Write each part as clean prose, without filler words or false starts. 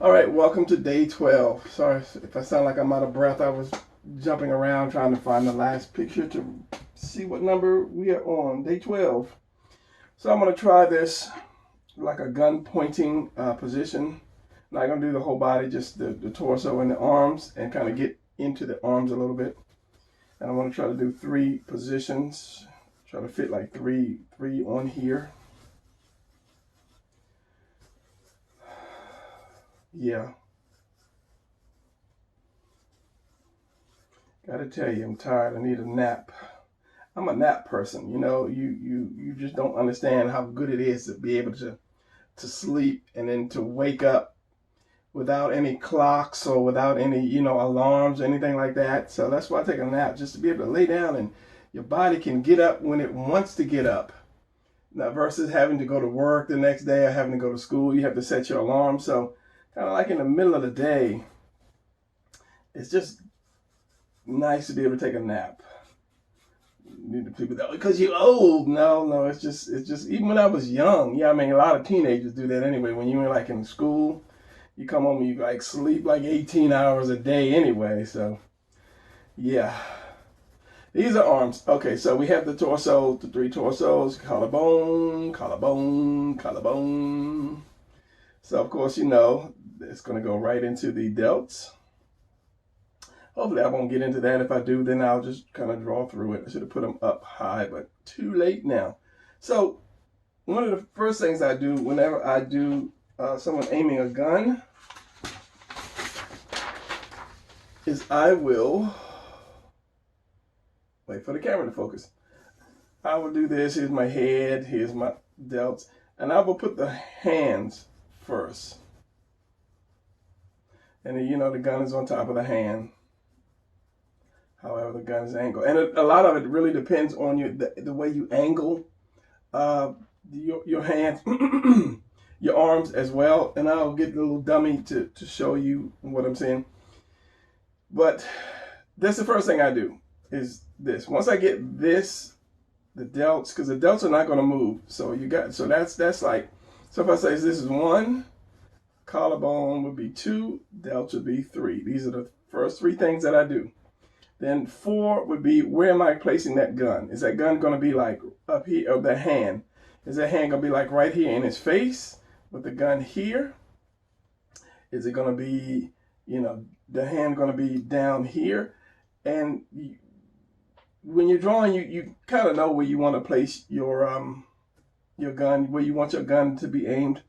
All right, welcome to day 12. Sorry if I sound like I'm out of breath. I was jumping around trying to find the last picture to see what number we are on, day 12. So I'm going to try this like a gun pointing position. Not going to do the whole body, just the torso and the arms, and kind of get into the arms a little bit. And I want to try to do 3 positions. Try to fit like three on here. Yeah. Gotta tell you, I'm tired. I need a nap. I'm a nap person. You just don't understand how good it is to be able to sleep and then to wake up without any clocks or without any, alarms or anything like that. So that's why I take a nap, just to be able to lay down and your body can get up when it wants to get up. Now versus having to go to work the next day or having to go to school, you have to set your alarm. So kind of like in the middle of the day, it's just nice to be able to take a nap. Need to people that because you're old. No, it's just even when I was young. Yeah, I mean a lot of teenagers do that anyway. When you were like in school, you come home and you like sleep like 18 hours a day anyway. So yeah, these are arms. Okay, so we have the torso, the 3 torsos: collarbone, collarbone, collarbone. So of course it's going to go right into the delts. Hopefully I won't get into that. If I do, then I'll just kind of draw through it. I should have put them up high, but too late now. So one of the first things I do whenever I do someone aiming a gun is I will wait for the camera to focus. I will do this. Here's my head. Here's my delts. And I will put the hands first. And then, the gun is on top of the hand. However the gun is angled. And a lot of it really depends on the way you angle your hands, your arms as well. And I'll get the little dummy to show you what I'm saying. But that's the first thing I do is this. Once I get this, the delts, because the delts are not going to move. So that's like, so if I say this is 1, collarbone would be 2, delts would be 3. These are the first 3 things that I do. Then 4 would be, where am I placing that gun? Is that gun going to be like up here, or the hand? Is that hand going to be like right here in his face with the gun here? Is it going to be, the hand going to be down here? And when you're drawing, you kind of know where you want to place your gun, where you want your gun to be aimed.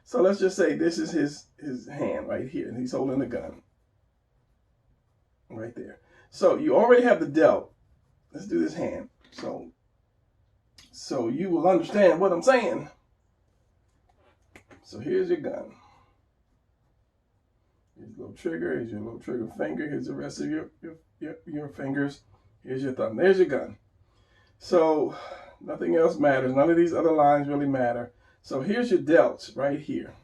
So let's just say this is his hand right here, and he's holding the gun right there. So you already have the delt. Let's do this hand. So you will understand what I'm saying. So here's your gun. Here's your little trigger. Here's your little trigger finger. Here's the rest of your fingers. Here's your thumb. There's your gun. So nothing else matters. None of these other lines really matter. So here's your delts right here.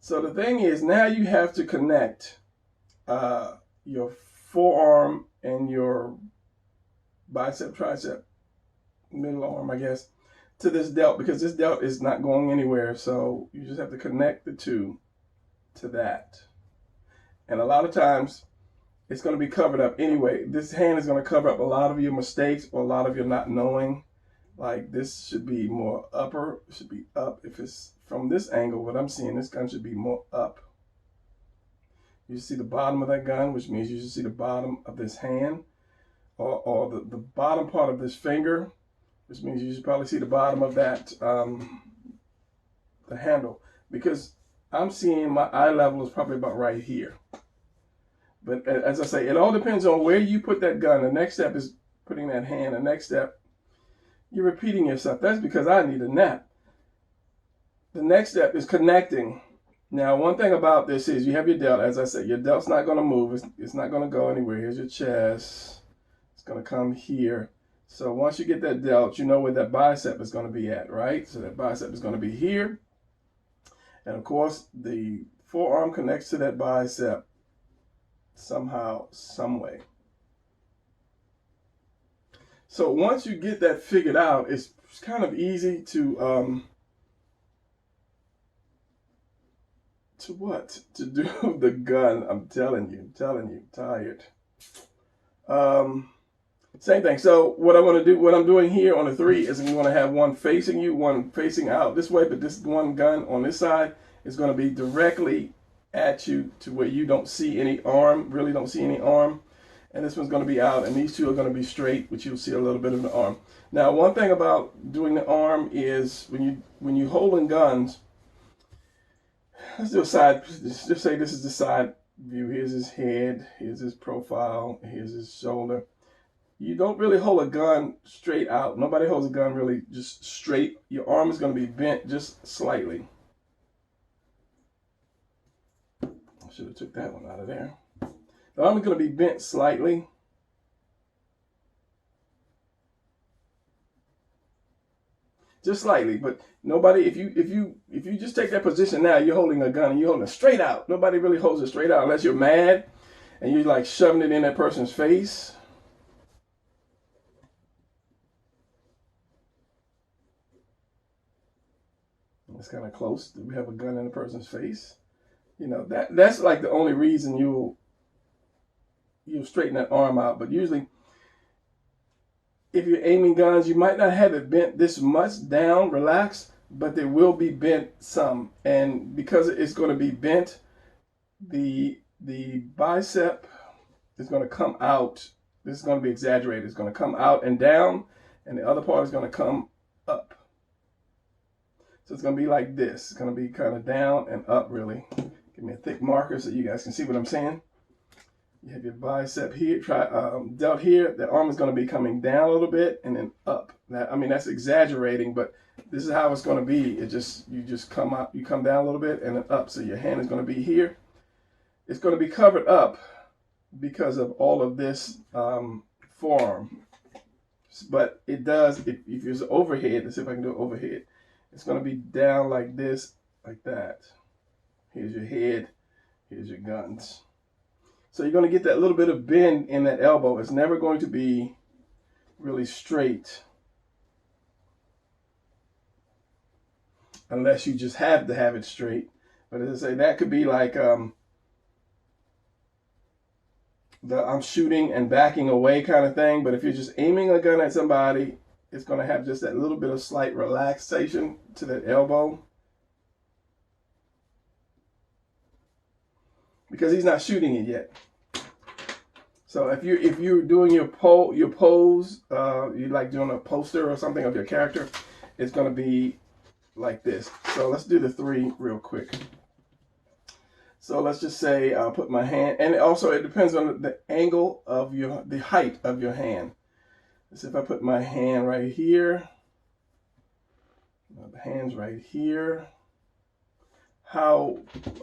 So the thing is, now you have to connect your forearm and your bicep, tricep, middle arm, I guess, to this delt, because this delt is not going anywhere. So you just have to connect the 2 to that. And a lot of times it's going to be covered up anyway. This hand is going to cover up a lot of your mistakes or a lot of your not knowing. Like this should be more upper, it should be up. If it's from this angle, what I'm seeing, this gun should be more up. You see the bottom of that gun, which means you should see the bottom of this hand, or the bottom part of this finger, which means you should probably see the bottom of that, the handle, because I'm seeing my eye level is probably about right here. But as I say, it all depends on where you put that gun. The next step is putting that hand. The next step, you're repeating yourself. That's because I need a nap. The next step is connecting. Now, one thing about this is you have your delt. As I said, your delt's not going to move. It's not going to go anywhere. Here's your chest. It's going to come here. So once you get that delt, you know where that bicep is going to be at, right? So that bicep is going to be here. And of course, the forearm connects to that bicep somehow, some way. So once you get that figured out, it's kind of easy to To what? To do the gun. I'm telling you, tired. Same thing. So what I want to do, what I'm doing here on the 3 is I'm going to have one facing you, one facing out this way, but this one gun on this side is going to be directly at you to where you don't see any arm, really don't see any arm. And this one's going to be out, and these two are going to be straight, which you'll see a little bit of the arm. Now, one thing about doing the arm is when you holding guns, let's do a side, just say this is the side view. Here's his head, here's his profile, here's his shoulder. You don't really hold a gun straight out. Nobody holds a gun really just straight. Your arm is going to be bent just slightly. I should have took that one out of there. The arm is going to be bent slightly. Just slightly, but nobody, if you just take that position now, you're holding a gun and you're holding it straight out. Nobody really holds it straight out unless you're mad and you're like shoving it in that person's face. It's kind of close. We have a gun in a person's face. You know, that's like the only reason you'll straighten that arm out. But usually, if you're aiming guns, you might not have it bent this much down, relaxed, but they will be bent some. And because it's going to be bent, the bicep is going to come out. This is going to be exaggerated. It's going to come out and down, and the other part is going to come up. So it's going to be like this. It's going to be kind of down and up, really. Give me a thick marker so you guys can see what I'm saying. You have your bicep here, delt here. The arm is going to be coming down a little bit and then up. That, I mean, that's exaggerating, but this is how it's going to be. You just come up, you come down a little bit and then up. So your hand is going to be here. It's going to be covered up because of all of this forearm. But it does, if it's overhead, let's see if I can do it overhead. It's going to be down like this, like that. Here's your head. Here's your guns. So you're going to get that little bit of bend in that elbow. It's never going to be really straight unless you just have to have it straight. But as I say, that could be like I'm shooting and backing away kind of thing. But if you're just aiming a gun at somebody, it's going to have just that little bit of slight relaxation to that elbow. Because he's not shooting it yet. So if you're doing your pose, you like doing a poster or something of your character, it's going to be like this. So let's do the 3 real quick. So let's just say I'll put my hand, and also it depends on the angle of the height of your hand. So if I put my hand right here, the hand's right here. How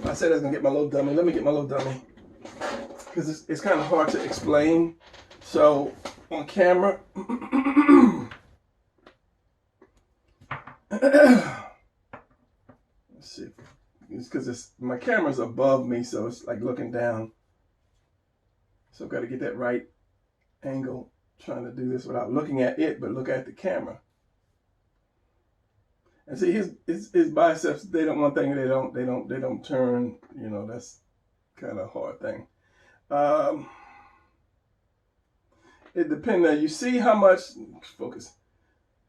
I said I was gonna get my little dummy. Let me get my little dummy because it's kind of hard to explain. So on camera, let's see. It's because my camera's above me, so it's like looking down. So I've got to get that right angle. Trying to do this without looking at it, but look at the camera. And see his biceps, they don't one thing, they don't turn, you know, that's kind of a hard thing. It depends. You see how much focus,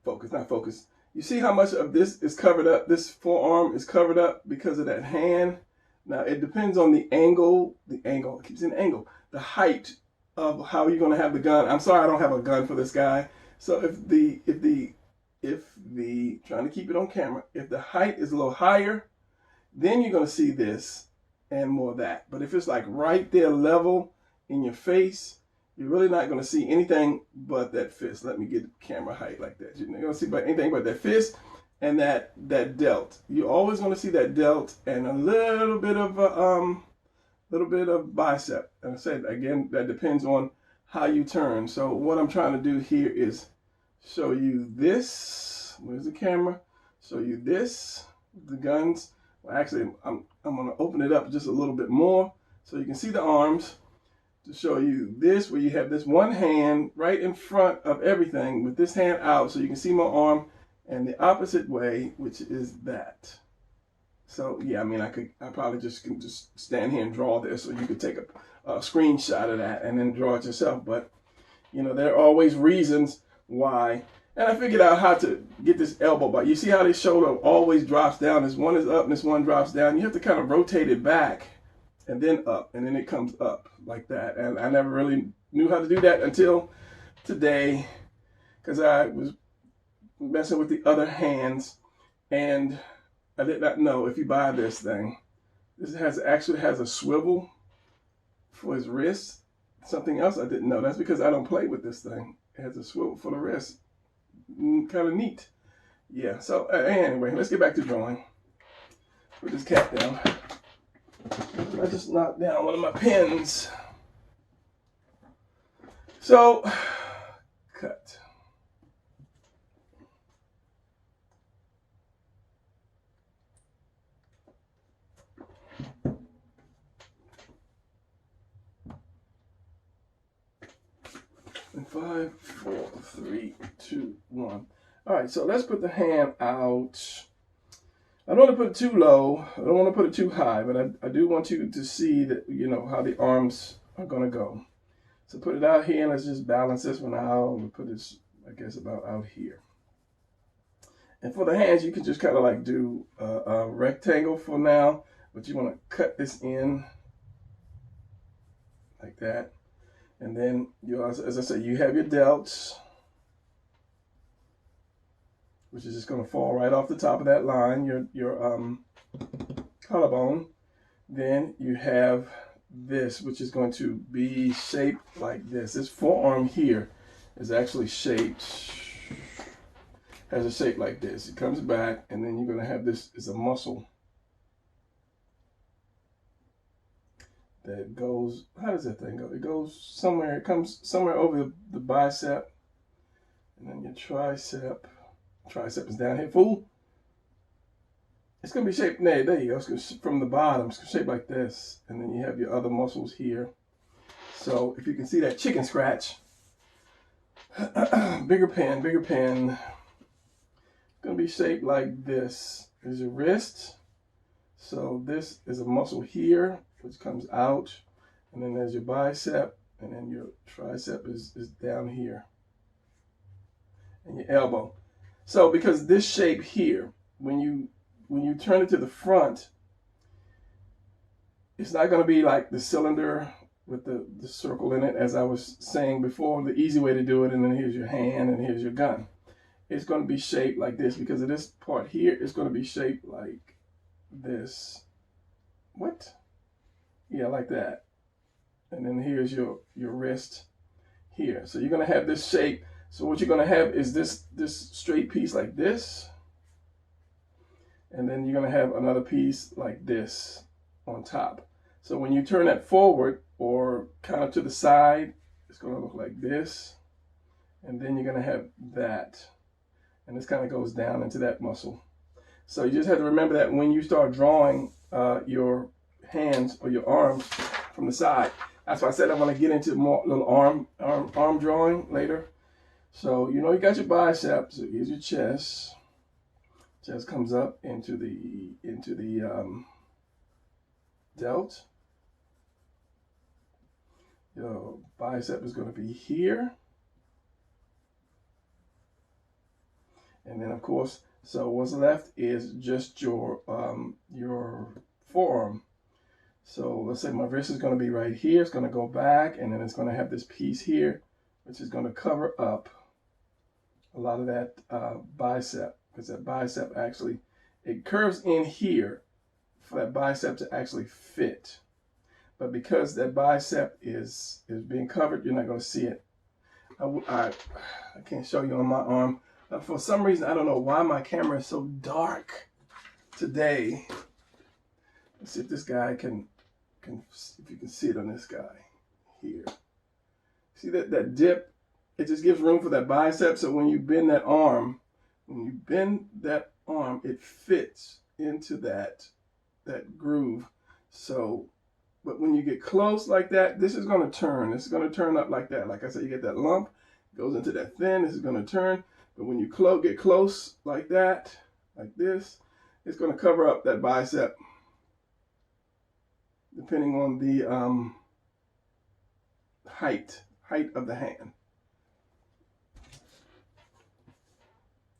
not focus. You see how much of this is covered up, this forearm is covered up because of that hand. Now it depends on the angle, I keep saying angle, the height of how you're going to have the gun. I'm sorry I don't have a gun for this guy. So if the trying to keep it on camera, if the height is a little higher, then you're going to see this and more of that. But if it's like right there level in your face, you're really not going to see anything but that fist. Let me get camera height like that. You're not going to see anything but that fist and that delt. You're always going to see that delt and a little bit of bicep. And I said again, that depends on how you turn. So what I'm trying to do here is show you this. Where's the camera? Show you this, the guns. Well, actually, I'm going to open it up just a little bit more so you can see the arms. To show you this, where you have this one hand right in front of everything with this hand out so you can see my arm, and the opposite way, which is that. So yeah, I mean, I probably just can just stand here and draw this, or you could take a screenshot of that and then draw it yourself. But you know, there are always reasons why. And I figured out how to get this elbow back. You see how this shoulder always drops down? This one is up and this one drops down. You have to kind of rotate it back and then up, and then it comes up like that. And I never really knew how to do that until today, because I was messing with the other hands, and I did not know if you buy this thing, this actually has a swivel for his wrist. Something else I didn't know. That's because I don't play with this thing. It has a swivel for the wrist. Kind of neat. Yeah, so anyway, let's get back to drawing. Put this cat down. I just knocked down one of my pens. So, cut. And 5, 4, 3, 2, 1. All right, so let's put the hand out. I don't want to put it too low. I don't want to put it too high, but I do want you to see that, you know, how the arms are going to go. So put it out here, and let's just balance this one out. We'll put this, I guess, about out here. And for the hands, you can just kind of like do a rectangle for now, but you want to cut this in like that. And then, you, as I said, you have your delts, which is just going to fall right off the top of that line, your collarbone. Then you have this, which is going to be shaped like this. This forearm here is actually shaped, has a shape like this. It comes back, and then you're going to have this is a muscle that goes, how does that thing go? It goes somewhere, it comes somewhere over the bicep, and then your tricep. Tricep is down here, fool. It's going to be shaped, there you go. It's going to, from the bottom, it's going to shape like this. And then you have your other muscles here. So if you can see that chicken scratch, bigger pen. It's going to be shaped like this. There's your wrist. So this is a muscle here, which comes out. And then there's your bicep. And then your tricep is down here. And your elbow. So because this shape here, when you turn it to the front, it's not going to be like the cylinder with the circle in it, as I was saying before, the easy way to do it, and then here's your hand and here's your gun. It's going to be shaped like this because of this part here. It's going to be shaped like this. What? Yeah, like that. And then here's your wrist here. So you're going to have this shape. So what you're going to have is this straight piece like this. And then you're going to have another piece like this on top. So when you turn that forward or kind of to the side, it's going to look like this. And then you're going to have that. And this kind of goes down into that muscle. So you just have to remember that when you start drawing your hands or your arms from the side. That's why I said I want to get into more little arm drawing later. So, you know, you got your biceps. So here's your chest. Chest comes up into the delt. Your bicep is going to be here. And then, of course, so what's left is just your forearm. So let's say my wrist is going to be right here. It's going to go back, and then it's going to have this piece here, which is going to cover up a lot of that bicep, because that bicep actually, it curves in here for that bicep to actually fit. But because that bicep is being covered, you're not going to see it. I can't show you on my arm. For some reason, I don't know why my camera is so dark today. Let's see if this guy if you can see it on this guy here. See that dip? It just gives room for that bicep. So when you bend that arm, it fits into that groove. So, but when you get close like that, this is going to turn. This is going to turn up like that. Like I said, you get that lump, goes into that thin. This is going to turn. But when you get close like that, like this, it's going to cover up that bicep depending on the height of the hand.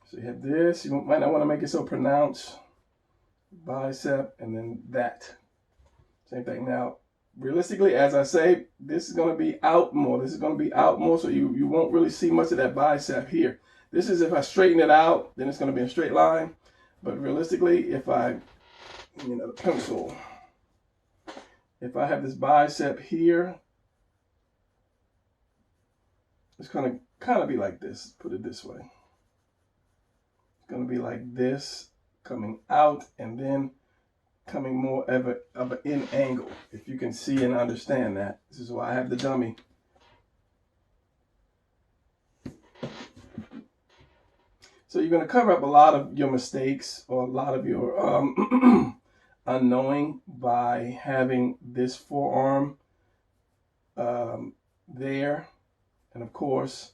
So you have this. You might not want to make it so pronounced. Bicep, and then that. Same thing. Now, realistically, as I say, this is going to be out more. This is going to be out more, so you won't really see much of that bicep here. This is if I straighten it out, then it's going to be a straight line. But realistically, if I, the pencil, if I have this bicep here, it's going to kind of be like this. Put it this way. It's going to be like this, coming out, and then coming more of an in angle, if you can see and understand that. This is why I have the dummy. So you're going to cover up a lot of your mistakes or a lot of your unknowing by having this forearm there. And of course,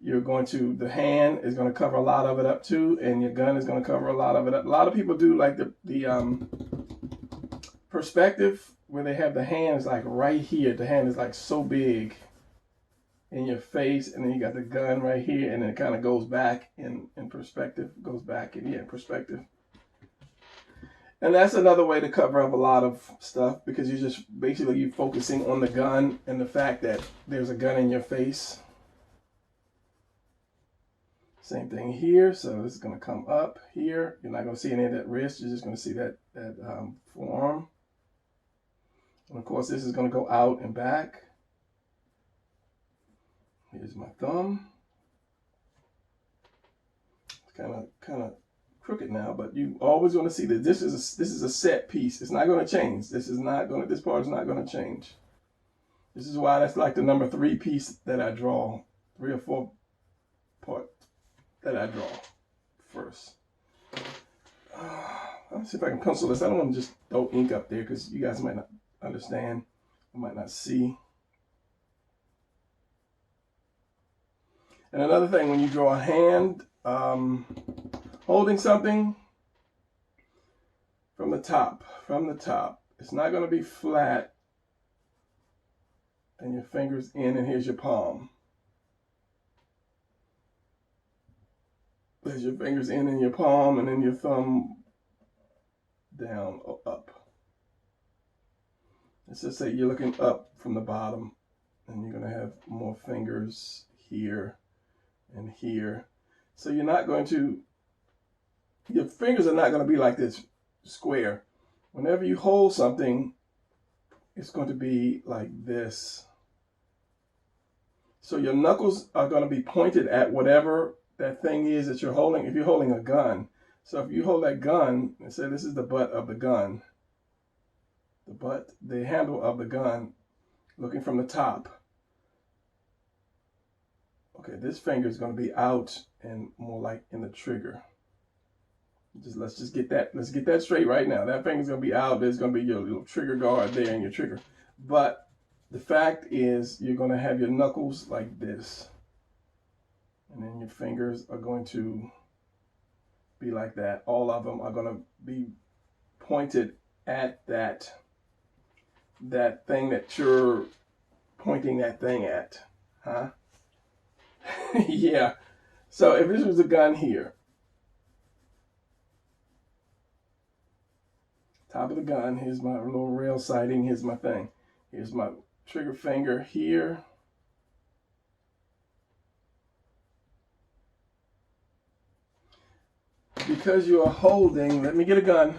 the hand is going to cover a lot of it up too, and your gun is going to cover a lot of it up. A lot of people do like the perspective where they have the hands like right here. The hand is like so big in your face, and then you got the gun right here, and then it kind of goes back in perspective, goes back in perspective. And that's another way to cover up a lot of stuff, because you're just basically focusing on the gun and the fact that there's a gun in your face. Same thing here. So this is going to come up here. You're not going to see any of that wrist. You're just going to see that forearm. And of course, this is going to go out and back. Here's my thumb. It's kind of crooked now, but you always want to see that this is a set piece. It's not going to change. This part is not going to change. This is why that's like the number 3 piece that I draw, 3 or 4 part that I draw first. Let's see if I can pencil this. I don't want to just throw ink up there because you guys might not understand, or might not see. And another thing, when you draw a hand holding something from the top, it's not going to be flat, and your fingers in, and here's your palm. There's your fingers in and your palm, and then your thumb down or up. Let's just say you're looking up from the bottom, and you're going to have more fingers here and here. So your fingers are not going to be like this square. Whenever you hold something, it's going to be like this. So your knuckles are going to be pointed at whatever that thing is that you're holding. If you're holding a gun, so if you hold that gun and say this is the butt of the gun, the handle of the gun, looking from the top. Okay, this finger is going to be out and more like in the trigger. Let's get that straight right now. That finger's going to be out. There's going to be your little trigger guard there and your trigger. But the fact is, you're going to have your knuckles like this. And then your fingers are going to be like that. All of them are going to be pointed at that thing that you're pointing that thing at. Huh? Yeah. So if this was a gun here, top of the gun, here's my little rail sighting, here's my thing. Here's my trigger finger here. Because you are holding, let me get a gun.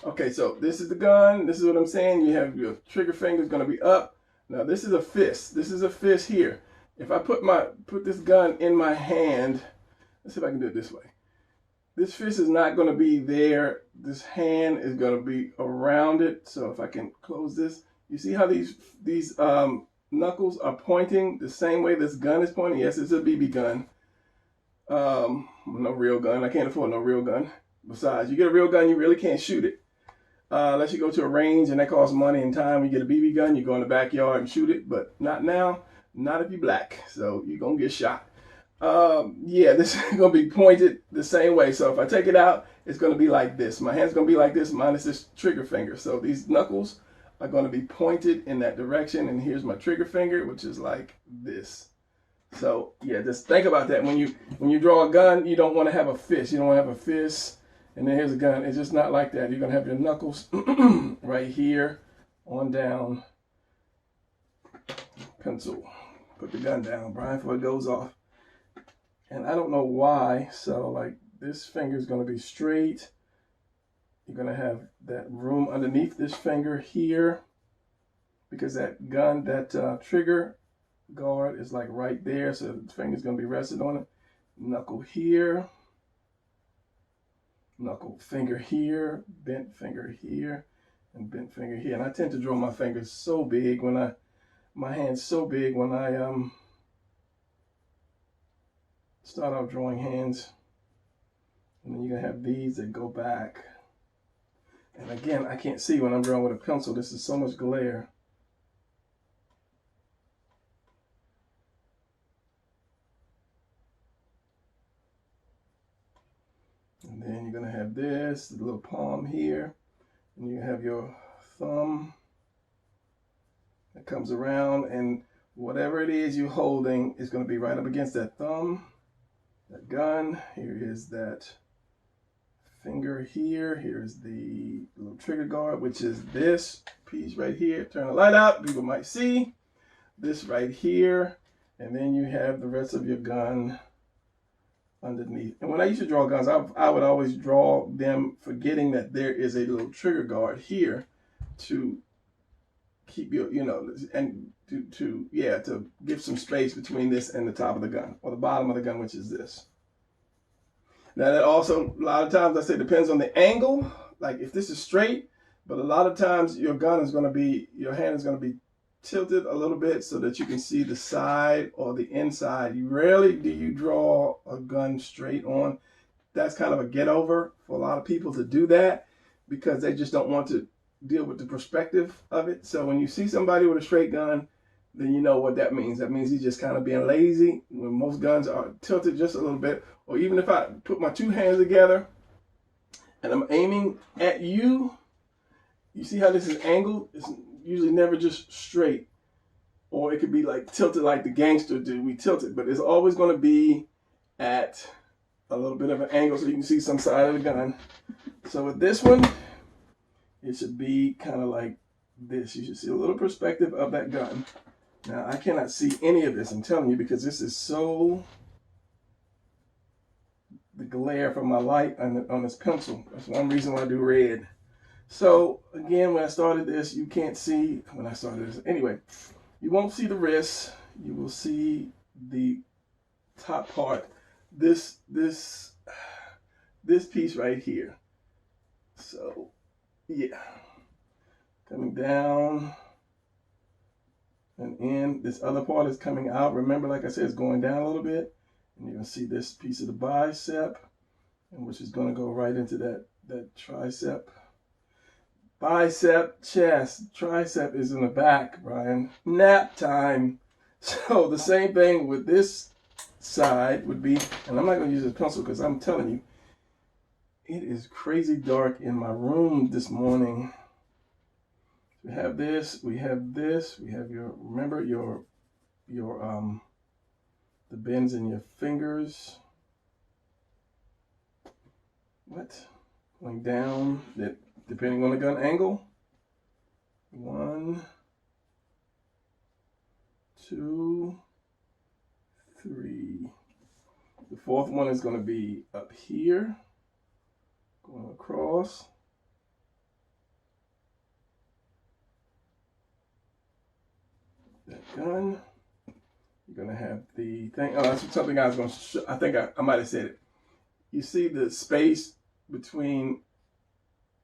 Okay, so this is the gun. This is what I'm saying. You have your trigger finger is going to be up. Now this is a fist. This is a fist here. If I put this gun in my hand, let's see if I can do it this way. This fist is not going to be there. This hand is going to be around it. So if I can close this, you see how these knuckles are pointing the same way this gun is pointing? Yes, it's a BB gun. No real gun. I can't afford no real gun. Besides, you get a real gun, you really can't shoot it. Unless you go to a range and that costs money and time. You get a BB gun, you go in the backyard and shoot it, but not now. Not if you're black. So you're going to get shot. Yeah, this is going to be pointed the same way. So if I take it out, it's going to be like this. My hand's going to be like this minus this trigger finger. So these knuckles are going to be pointed in that direction. And here's my trigger finger, which is like this. So yeah, just think about that. When you draw a gun, you don't want to have a fist. You don't want to have a fist. And then here's a gun. It's just not like that. You're going to have your knuckles right here on down. Pencil. Put the gun down, Brian, before it goes off. And I don't know why. So like this finger is going to be straight. You're going to have that room underneath this finger here. Because that gun, that trigger guard is like right there. So the finger's going to be rested on it. Knuckle here. Knuckle finger here, bent finger here, and bent finger here. And I tend to draw my fingers so big when my hand's so big when I start off drawing hands. And then you're gonna have these that go back. And again, I can't see when I'm drawing with a pencil. This is so much glare. And then you're going to have this, the little palm here. And you have your thumb that comes around. And whatever it is you're holding is going to be right up against that thumb, that gun. Here is that finger here. Here's the little trigger guard, which is this piece right here. Turn the light out. People might see this right here. And then you have the rest of your gun underneath. And when I used to draw guns, I would always draw them forgetting that there is a little trigger guard here to keep your, and to give some space between this and the top of the gun, or the bottom of the gun, which is this. Now that also, a lot of times I say depends on the angle. Like if this is straight, but a lot of times your hand is going to be tilted a little bit so that you can see the side or the inside. You rarely do you draw a gun straight on. That's kind of a get over for a lot of people to do that because they just don't want to deal with the perspective of it. So when you see somebody with a straight gun, then you know what that means. That means he's just kind of being lazy. When most guns are tilted just a little bit, or even if I put my two hands together and I'm aiming at you, you see how this is angled? It's usually never just straight, or it could be like tilted like the gangster do. We tilt it, but it's always going to be at a little bit of an angle so you can see some side of the gun. So with this one, it should be kind of like this. You should see a little perspective of that gun. Now I cannot see any of this, I'm telling you, because this is so, the glare from my light on this pencil. That's one reason why I do red. So again, when I started this, you can't see when I started this. Anyway, you won't see the wrist. You will see the top part. This piece right here. So yeah, coming down and in. This other part is coming out. Remember, like I said, it's going down a little bit. And you're going to see this piece of the bicep, and which is going to go right into that tricep. Bicep, chest, tricep is in the back, Brian. Nap time. So the same thing with this side would be, and I'm not going to use this pencil because I'm telling you, it is crazy dark in my room this morning. We have this, we have this, we have your, remember your the bends in your fingers. What? Going down, that depending on the gun angle. 1, 2, 3. The fourth one is going to be up here, going across. That gun. You're going to have the thing. Oh, that's something I was going to show. I think I might have said it. You see the space between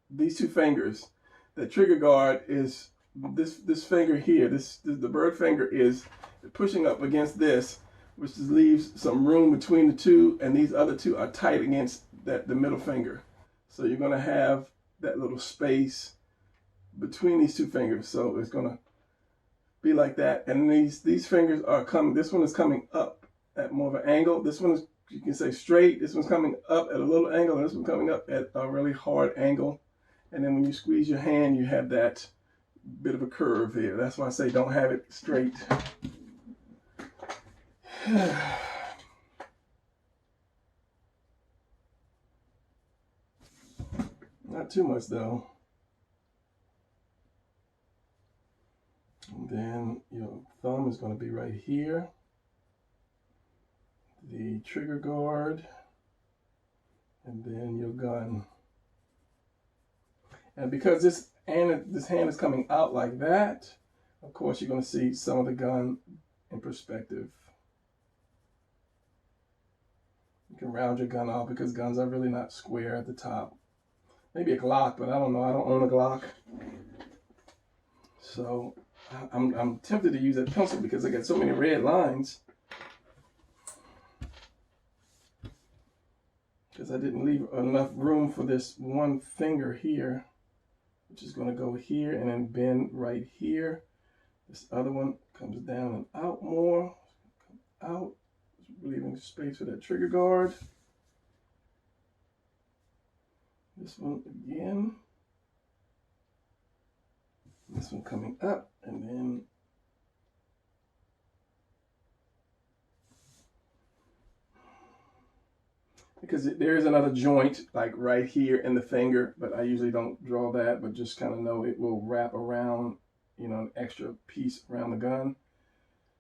these two fingers. The trigger guard is this finger here. The bird finger is pushing up against this, which just leaves some room between the two, and these other two are tight against the middle finger. So you're going to have that little space between these two fingers. So it's going to be like that. And these fingers are coming. This one is coming up at more of an angle. This one is you can say straight. This one's coming up at a little angle, and this one's coming up at a really hard angle. And then when you squeeze your hand, you have that bit of a curve here. That's why I say don't have it straight. Not too much though. And then your thumb is going to be right here. The trigger guard, and then your gun. And because this hand is coming out like that, of course you're going to see some of the gun in perspective. You can round your gun off because guns are really not square at the top. Maybe a Glock, but I don't know. I don't own a Glock. So I'm tempted to use that pencil because I got so many red lines. Because I didn't leave enough room for this one finger here, which is going to go here and then bend right here. This other one comes down and out more. Come out, leaving space for that trigger guard. This one again. This one coming up, and then because there is another joint like right here in the finger, but I usually don't draw that, but just kind of know it will wrap around, you know, an extra piece around the gun.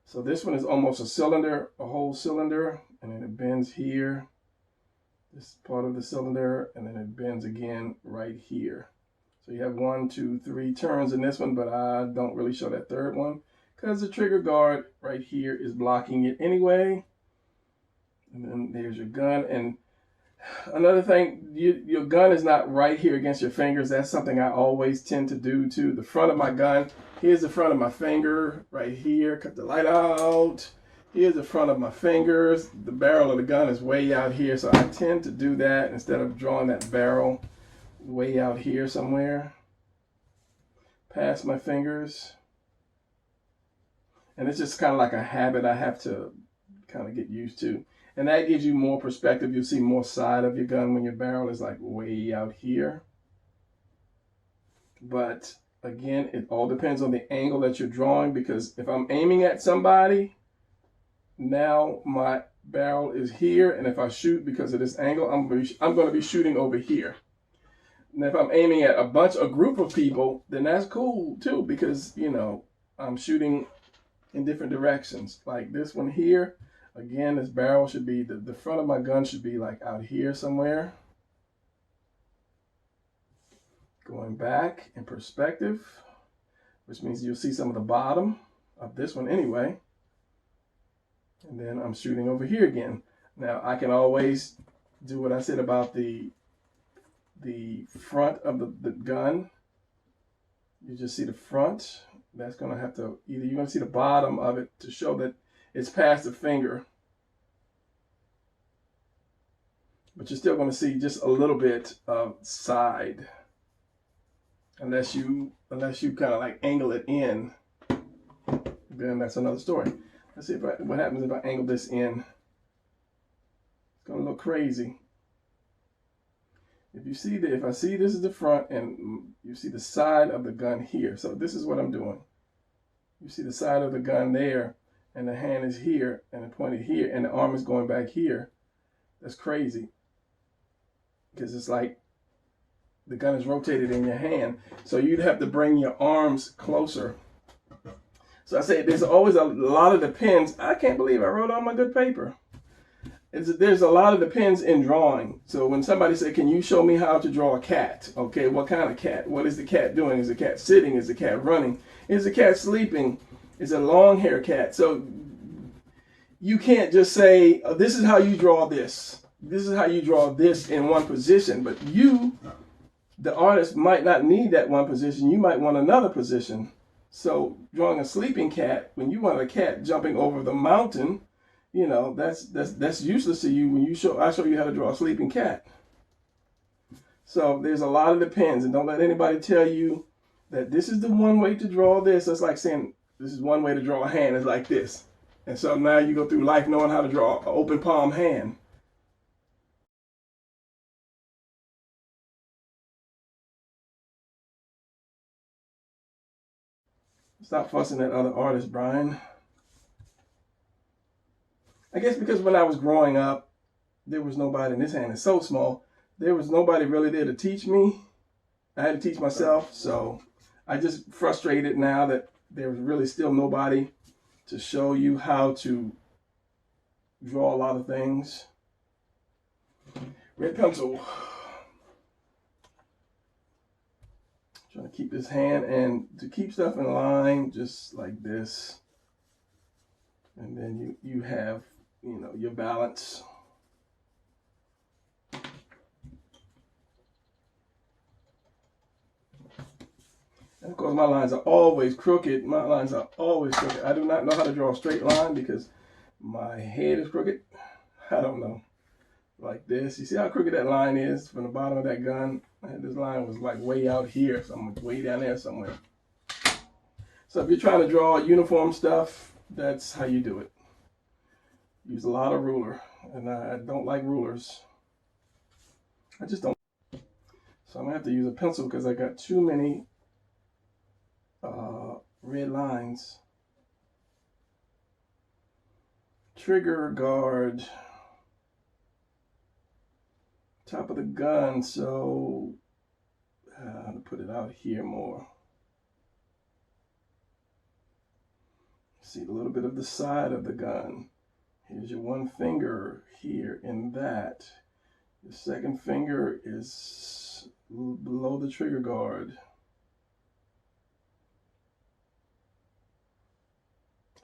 So this one is almost a cylinder, a whole cylinder, and then it bends here. This part of the cylinder, and then it bends again right here. So you have 1, 2, 3 turns in this one, but I don't really show that third one because the trigger guard right here is blocking it anyway. And then there's your gun. And another thing, your gun is not right here against your fingers. That's something I always tend to do too. The front of my gun, here's the front of my finger right here. Cut the light out. Here's the front of my fingers. The barrel of the gun is way out here, so I tend to do that instead of drawing that barrel way out here somewhere past my fingers. And it's just kind of like a habit I have to kind of get used to. And that gives you more perspective. You'll see more side of your gun when your barrel is like way out here. But again, it all depends on the angle that you're drawing, because if I'm aiming at somebody, now my barrel is here, and if I shoot because of this angle, I'm going to be shooting over here. And if I'm aiming at a group of people, then that's cool too, because, you know, I'm shooting in different directions. Like this one here, again, this barrel should be, the front of my gun should be like out here somewhere. Going back in perspective, which means you'll see some of the bottom of this one anyway. And then I'm shooting over here again. Now I can always do what I said about the front of the gun. You just see the front. That's going to have to, either you're going to see the bottom of it to show that it's past the finger, but you're still going to see just a little bit of side, unless you kind of like angle it in. Then that's another story. Let's see what happens if I angle this in. It's going to look crazy. If you see that, if I see this is the front and you see the side of the gun here. So this is what I'm doing. You see the side of the gun there, and the hand is here and it pointed here, and the arm is going back here. That's crazy, because it's like the gun is rotated in your hand. So you'd have to bring your arms closer. So I say there's always a lot of depends. I can't believe I wrote on my good paper. There's a lot of depends in drawing. So when somebody said, can you show me how to draw a cat? Okay, what kind of cat? What is the cat doing? Is the cat sitting? Is the cat running? Is the cat sleeping? Is it a long hair cat? So you can't just say, oh, this is how you draw this. This is how you draw this in one position. But you, the artist, might not need that one position. You might want another position. So drawing a sleeping cat, when you want a cat jumping over the mountain, you know, that's useless to you when I show you how to draw a sleeping cat. So there's a lot of depends, and don't let anybody tell you that this is the one way to draw this. That's like saying this is one way to draw a hand, is like this. And so now you go through life knowing how to draw an open palm hand. Stop fussing at other artists, Brian. I guess because when I was growing up, there was nobody, and this hand is so small, there was nobody really there to teach me. I had to teach myself, so I just frustrated now that there's really still nobody to show you how to draw a lot of things. Red pencil. Trying to keep this hand, and to keep stuff in line, just like this. And then you have, you know, your balance. And of course, my lines are always crooked. My lines are always crooked. I do not know how to draw a straight line because my head is crooked. I don't know. Like this. You see how crooked that line is from the bottom of that gun? This line was like way out here, so I'm way down there somewhere. So if you're trying to draw uniform stuff, that's how you do it. Use a lot of ruler, and I don't like rulers. I just don't. So I'm gonna have to use a pencil because I got too many red lines. Trigger guard. Top of the gun, so I'm gonna put it out here more. See a little bit of the side of the gun. Here's your one finger here in that. The second finger is below the trigger guard.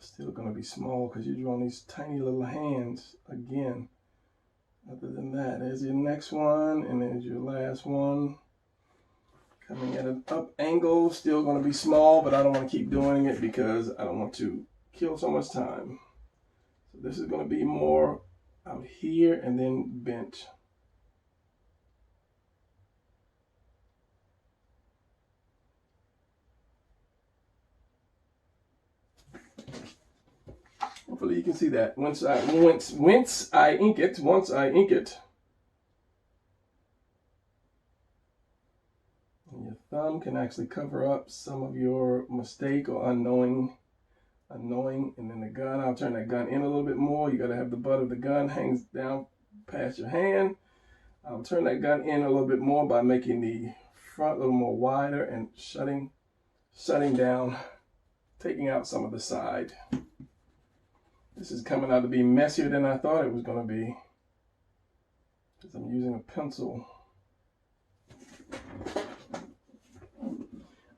Still gonna be small because you're drawing these tiny little hands again. Other than that, there's your next one, and there's your last one. Coming at an up angle, still going to be small, but I don't want to keep doing it because I don't want to kill so much time. So this is going to be more out here and then bent. Hopefully you can see that once I ink it. And your thumb can actually cover up some of your mistake or unknowing, and then the gun, I'll turn that gun in a little bit more. You got to have the butt of the gun hangs down past your hand. I'll turn that gun in a little bit more by making the front a little more wider and shutting down, taking out some of the side. This is coming out to be messier than I thought it was going to be because I'm using a pencil.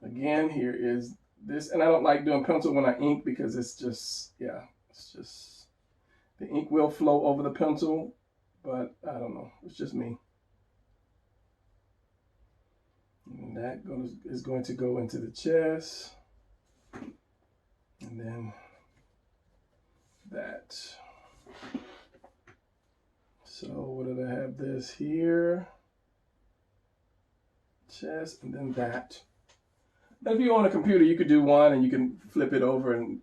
Again, here is this, and I don't like doing pencil when I ink because it's just, yeah, it's just, the ink will flow over the pencil, but I don't know, it's just me. And that is going to go into the chest, and then that. So what did I have? This here, chest, and then that. Now, if you're on a computer, you could do one and you can flip it over and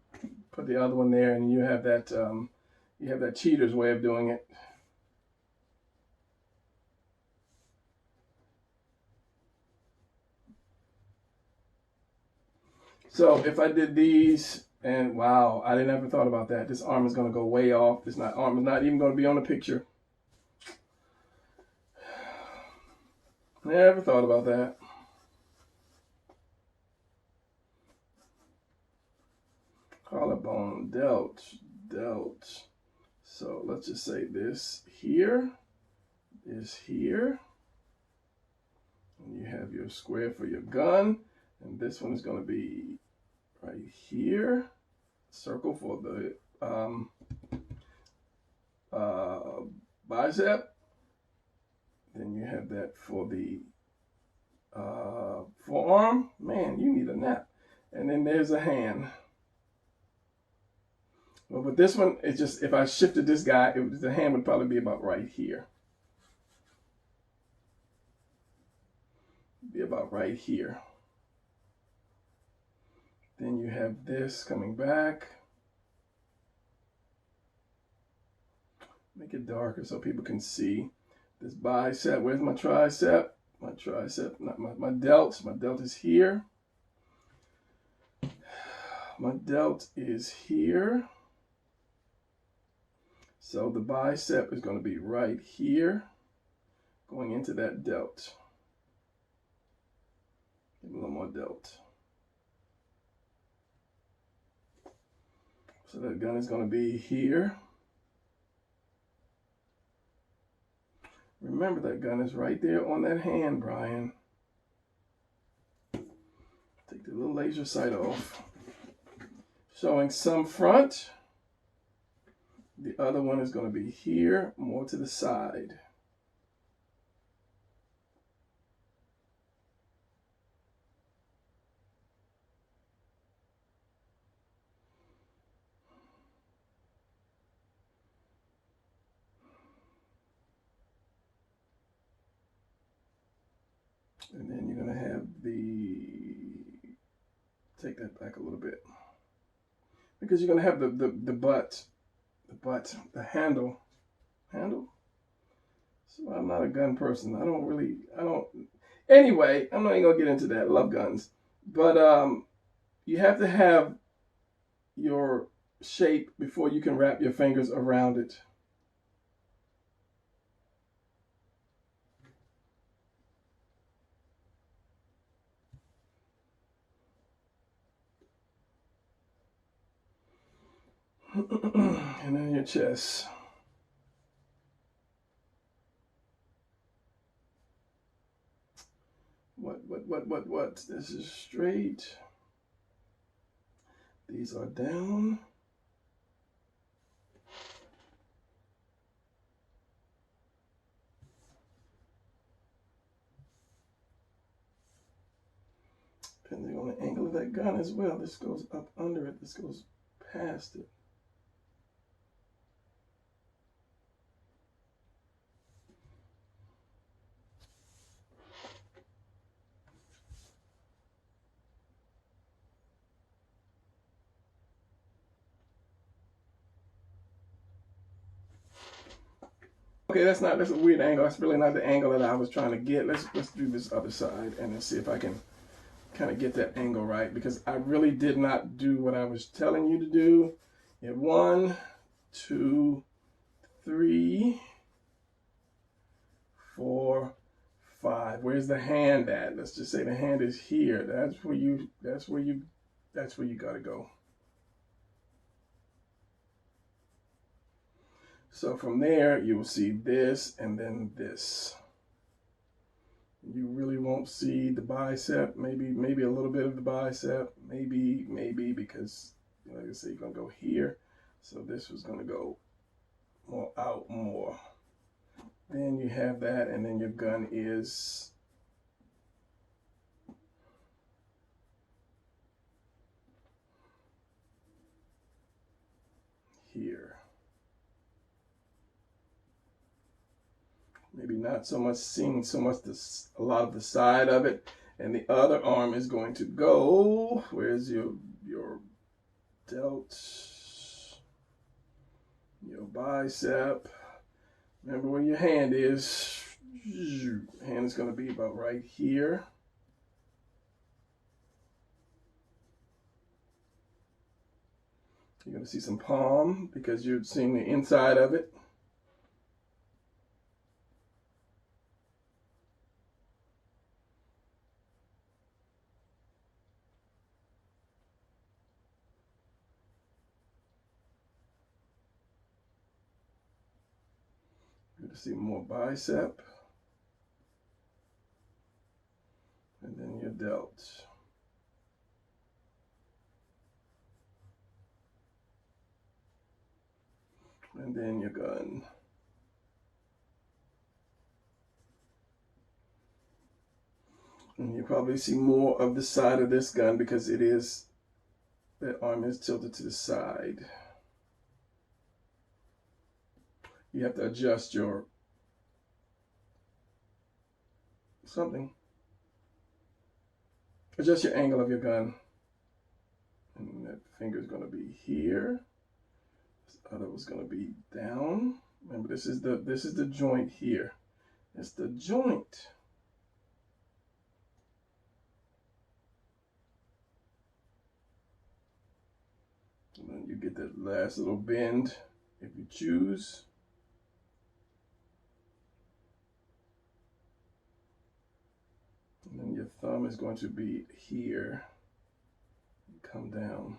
put the other one there, and you have that cheater's way of doing it. So if I did these, and wow, I didn't ever thought about that. This arm is going to go way off. This arm is not even going to be on the picture. Never thought about that. Collarbone, delts. So let's just say this here is here. And you have your square for your gun. And this one is going to be right here. Circle for the bicep. Then you have that for the forearm. Man, you need a nap. And then there's a hand. Well, with this one, it's just, if I shifted this guy, the hand would probably be about right here. Be about right here. Then you have this coming back. Make it darker so people can see this bicep. Where's my tricep? My delts. My delt is here. My delt is here. So the bicep is going to be right here, going into that delt. Give a little more delt. So that gun is going to be here. Remember, that gun is right there on that hand, Brian. Take the little laser sight off. Showing some front. The other one is going to be here, more to the side. And then you're going to have take that back a little bit. Because you're going to have the handle. So I'm not a gun person. Anyway, I'm not even going to get into that. I love guns. But you have to have your shape before you can wrap your fingers around it. And then your chest. What? This is straight. These are down. Depending on the angle of that gun as well. This goes up under it. This goes past it. Okay, that's a weird angle. That's really not the angle that I was trying to get. Let's do this other side and then see if I can kind of get that angle right, because I really did not do what I was telling you to do. You have 1, 2, 3, 4, 5. Where's the hand at? Let's just say the hand is here. That's where you gotta go. So from there, you will see this and then this. You really won't see the bicep, maybe a little bit of the bicep, maybe because, like I say, you're gonna go here. So this was gonna go more out more. Then you have that, and then your gun is here. Maybe not so much seeing a lot of the side of it. And the other arm is going to go, where's your delt, your bicep. Remember where your hand is. Hand is going to be about right here. You're going to see some palm because you're seeing the inside of it. You're going to see more bicep. And then your delt. And then your gun. And you probably see more of the side of this gun because that arm is tilted to the side. You have to adjust your adjust your angle of your gun. And that finger is going to be here. This other was going to be down. Remember, this is the joint here. It's the joint. You get that last little bend if you choose. And then your thumb is going to be here. Come down.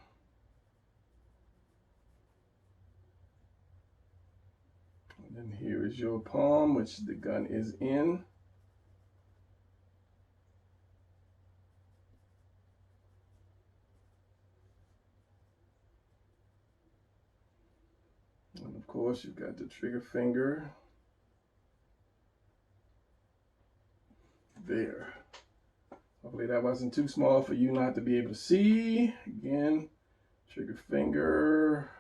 And then here is your palm, which the gun is in. And of course, you've got the trigger finger there. Hopefully that wasn't too small for you not to be able to see. Again, trigger finger.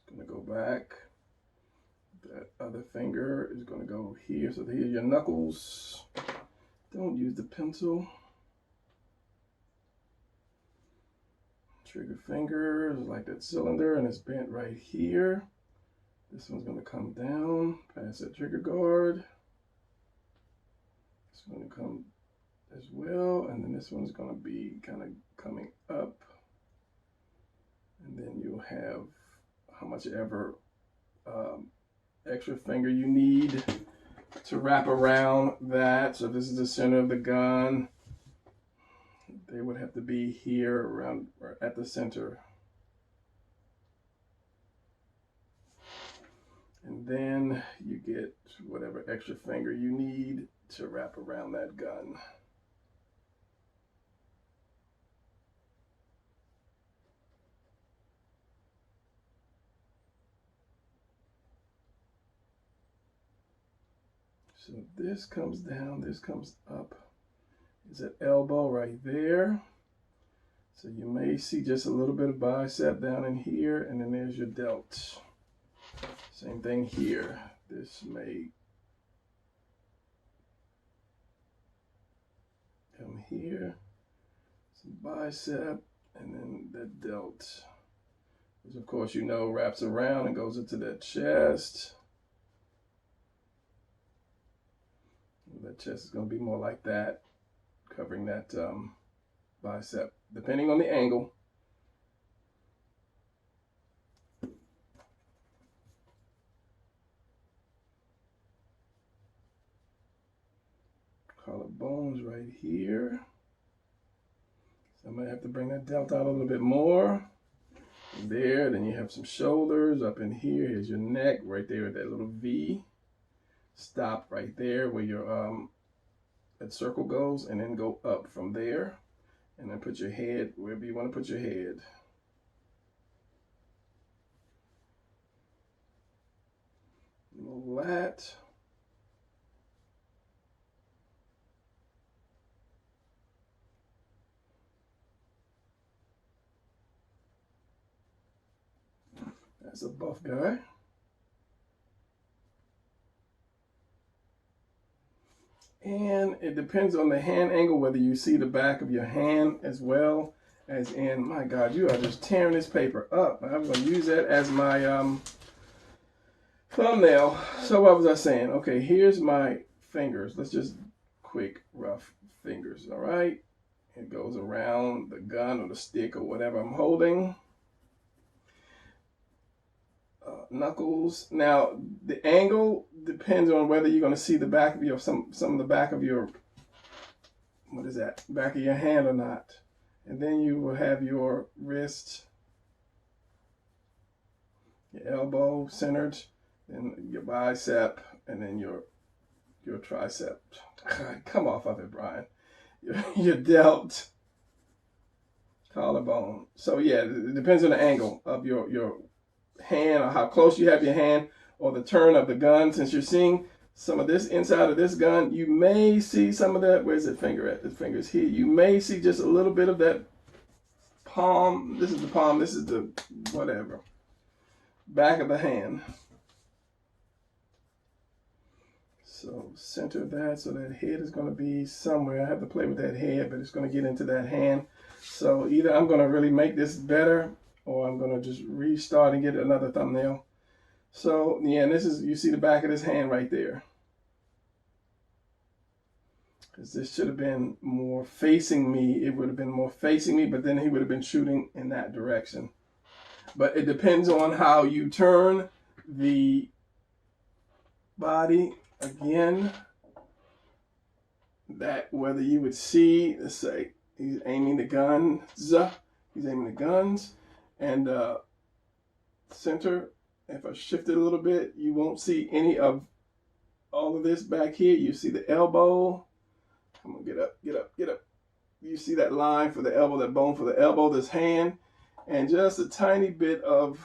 It's going to go back. That other finger is going to go here. So here's your knuckles. Don't use the pencil. Trigger finger is like that cylinder and it's bent right here. This one's going to come down past that trigger guard. It's going to come as well, and then this one's going to be kind of coming up. And then you'll have how much ever extra finger you need to wrap around that. So this is the center of the gun. They would have to be here around or at the center. And then you get whatever extra finger you need to wrap around that gun. So this comes down, this comes up. Is that elbow right there. So you may see just a little bit of bicep down in here, and then there's your delt. Same thing here. This may come here, some bicep, and then that delt, which of course you know wraps around and goes into that chest. That chest is going to be more like that, covering that bicep, depending on the angle. Collarbones right here. So I might have to bring that delt out a little bit more. There, then you have some shoulders up in here. Here's your neck right there with that little V. Stop right there where your that circle goes, and then go up from there, and then put your head wherever you want to put your head. Lat. That's a buff guy. And it depends on the hand angle, whether you see the back of your hand as well as in, my God, you are just tearing this paper up. I'm going to use that as my thumbnail. So what was I saying? Okay, here's my fingers. Let's just quick, rough fingers, all right? It goes around the gun or the stick or whatever I'm holding. Knuckles. Now, the angle depends on whether you're going to see the back of your, some of the back of your, what is that, back of your hand or not. And then you will have your wrist, your elbow centered, and your bicep, and then your tricep. Come off of it, Brian. Your delt, collarbone. So yeah, it depends on the angle of your hand, or how close you have your hand, or the turn of the gun. Since you're seeing some of this inside of this gun, you may see some of that. Where's the finger at? The finger's here. You may see just a little bit of that palm. This is the palm. This is the whatever back of the hand. So center that, so that head is going to be somewhere. I have to play with that head, but it's going to get into that hand. So either I'm going to really make this better, or I'm going to just restart and get another thumbnail. So yeah, and this is, you see the back of this hand right there. because this should have been more facing me. It would have been more facing me, but then he would have been shooting in that direction. But it depends on how you turn the body again, that whether you would see, let's say he's aiming the guns, and center. If I shift it a little bit, you won't see any of all of this back here. You see the elbow. Come on, get up, get up, get up. You see that line for the elbow, that bone for the elbow, this hand, and just a tiny bit of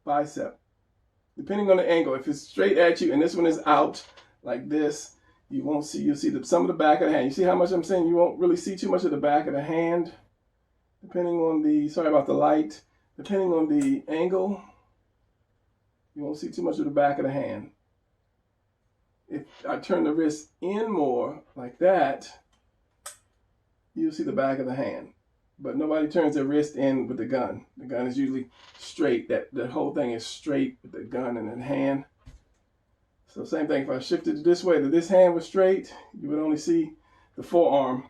bicep, depending on the angle. If it's straight at you and this one is out like this, you won't see. You'll see some of the back of the hand. You see how much I'm saying? You won't really see too much of the back of the hand, depending on the, sorry about the light, depending on the angle. You won't see too much of the back of the hand. If I turn the wrist in more like that, you'll see the back of the hand. But nobody turns their wrist in with the gun. The gun is usually straight. That whole thing is straight with the gun and the hand. So same thing, if I shifted it this way, that this hand was straight, you would only see the forearm.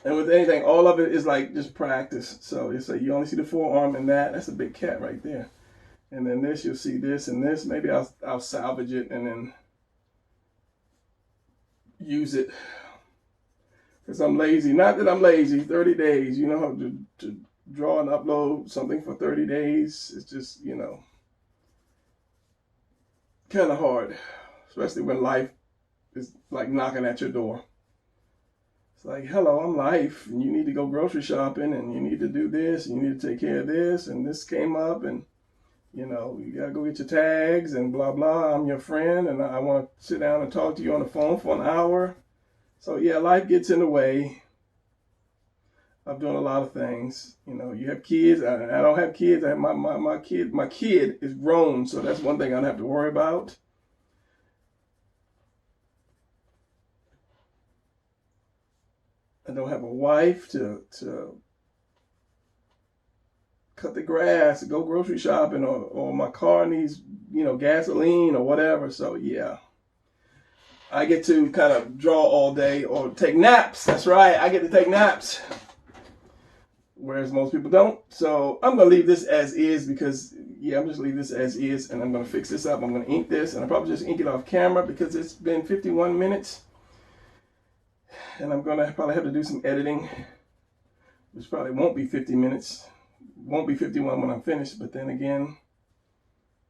And with anything, all of it is like just practice. So it's like you only see the forearm and that. That's a big cat right there. And then this, you'll see this and this. Maybe I'll salvage it and then use it. Because I'm lazy. Not that I'm lazy. 30 days. You know how to draw and upload something for 30 days. It's just, you know, kind of hard. Especially when life is like knocking at your door. Like, hello, I'm life, and you need to go grocery shopping, and you need to do this, and you need to take care of this, and this came up, and, you know, you got to go get your tags, and blah, blah. I'm your friend, and I want to sit down and talk to you on the phone for an hour. So, yeah, life gets in the way of doing a lot of things. You know, you have kids. I don't have kids. I have my kid is grown, so that's one thing I don't have to worry about. I don't have a wife to cut the grass, go grocery shopping, or my car needs, you know, gasoline or whatever. So yeah, I get to kind of draw all day or take naps. That's right, I get to take naps, whereas most people don't. So I'm gonna leave this as is because yeah, I'm just leave this as is, and I'm gonna fix this up. I'm gonna ink this, and I'll probably just ink it off camera because it's been 51 minutes. And I'm going to probably have to do some editing, which probably won't be 50 minutes. Won't be 51 when I'm finished. But then again,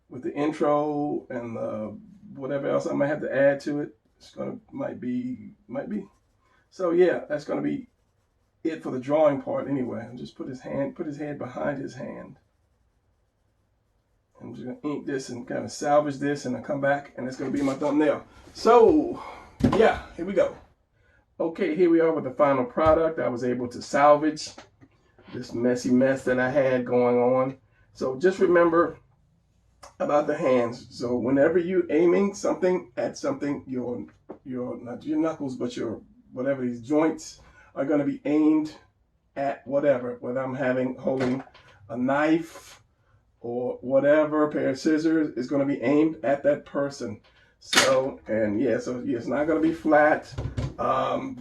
with the intro and whatever else I might have to add to it, it's going to, might be. So yeah, that's going to be it for the drawing part anyway. I'll just put his head behind his hand. I'm just going to ink this and kind of salvage this, and I'll come back, and it's going to be my thumbnail. So yeah, here we go. Okay, here we are with the final product. I was able to salvage this messy mess that I had going on. So just remember about the hands. So whenever you're aiming something at something, your not your knuckles, but your whatever, these joints are going to be aimed at whatever. Whether I'm holding a knife or whatever, a pair of scissors, is going to be aimed at that person. So, and yeah, so yeah, it's not going to be flat.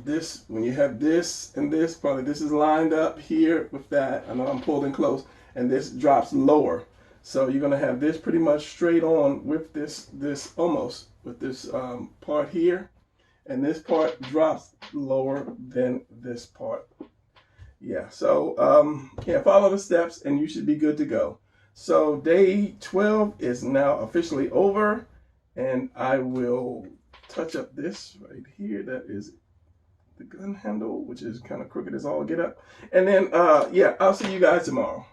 This, when you have this and this, probably this is lined up here with that. I know I'm pulled in close, and this drops lower. So you're going to have this pretty much straight on with this almost with this part here, and this part drops lower than this part. Yeah, so yeah, follow the steps and you should be good to go. So day 12 is now officially over. And I will touch up this right here. That is the gun handle, which is kind of crooked as all get up. And then, yeah, I'll see you guys tomorrow.